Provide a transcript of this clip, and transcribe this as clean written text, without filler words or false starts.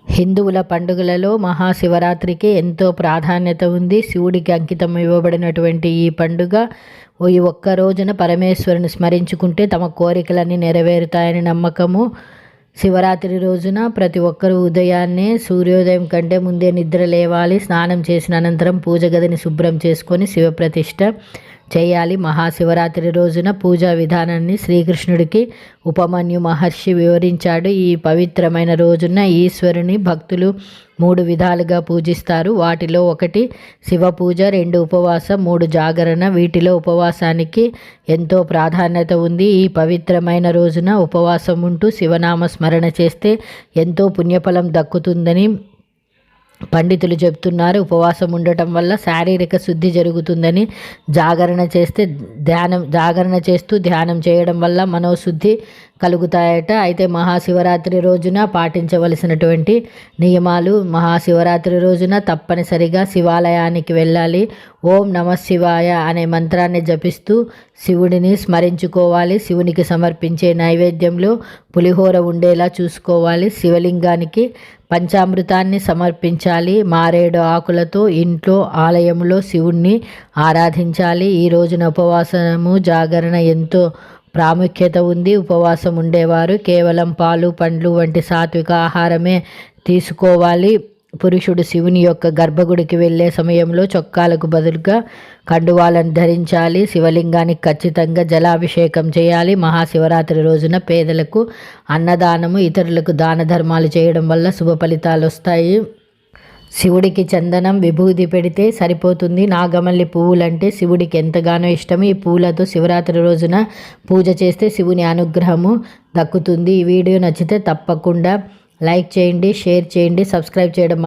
హిందువుల పండుగలలో మహాశివరాత్రికి ఎంతో ప్రాధాన్యత ఉంది. శివుడికి అంకితం ఇవ్వబడినటువంటి ఈ పండుగ ఈ ఒక్క రోజున పరమేశ్వరుని స్మరించుకుంటే తమ కోరికలన్నీ నెరవేరుతాయని నమ్మకము. శివరాత్రి రోజున ప్రతి ఒక్కరూ ఉదయాన్నే సూర్యోదయం కంటే ముందే నిద్ర లేవాలి. స్నానం చేసిన అనంతరం పూజ గదిని శుభ్రం చేసుకొని శివప్రతిష్ఠ చేయాలి. మహాశివరాత్రి రోజున పూజా విధానాన్ని శ్రీకృష్ణుడికి ఉపమన్యు మహర్షి వివరించాడు. ఈ పవిత్రమైన రోజున ఈశ్వరుని భక్తులు 3 విధాలుగా పూజిస్తారు. వాటిలో 1 శివ పూజ, 2 ఉపవాసం, 3 జాగరణ. వీటిలో ఉపవాసానికి ఎంతో ప్రాధాన్యత ఉంది. ఈ పవిత్రమైన రోజున ఉపవాసం ఉంటూ శివనామ స్మరణ చేస్తే ఎంతో పుణ్యఫలం దక్కుతుందని పండితులు చెప్తున్నారు. ఉపవాసం ఉండటం వల్ల శారీరక శుద్ధి జరుగుతుందని, జాగరణ చేస్తూ ధ్యానం చేయడం వల్ల మనోశుద్ధి కలుగుతాయట. అయితే మహాశివరాత్రి రోజున పాటించవలసినటువంటి నియమాలు: మహాశివరాత్రి రోజున తప్పనిసరిగా శివాలయానికి వెళ్ళాలి. ఓం నమః శివాయ అనే మంత్రాన్ని జపిస్తూ శివుడిని స్మరించుకోవాలి. శివునికి సమర్పించే నైవేద్యంలో పులిహోర ఉండేలా చూసుకోవాలి. శివలింగానికి పంచామృతాన్ని సమర్పించాలి. మారేడు ఆకులతో ఇంట్లో ఆలయంలో శివుణ్ణి ఆరాధించాలి. ఈ రోజున ఉపవాసము, జాగరణ ఎంతో ప్రాముఖ్యత ఉంది. ఉపవాసం ఉండేవారు కేవలం పాలు, పండ్లు వంటి సాత్విక ఆహారమే తీసుకోవాలి. పురుషుడు శివుని యొక్క గర్భగుడికి వెళ్ళే సమయంలో చొక్కాలకు బదులుగా కండువాలను ధరించాలి. శివలింగానికి ఖచ్చితంగా జలాభిషేకం చేయాలి. మహాశివరాత్రి రోజున పేదలకు అన్నదానము, ఇతరులకు దాన ధర్మాలు చేయడం వల్ల శుభ ఫలితాలు వస్తాయి. శివుడికి చందనం, విభూది పెడితే సరిపోతుంది. నాగమల్లి పువ్వులంటే శివుడికి ఎంతగానో ఇష్టం. ఈ పూలతో శివరాత్రి రోజున పూజ చేస్తే శివుని అనుగ్రహము దక్కుతుంది. ఈ వీడియో నచ్చితే తప్పకుండా లైక్ చేయండి, షేర్ చేయండి, సబ్స్క్రైబ్ చేయడం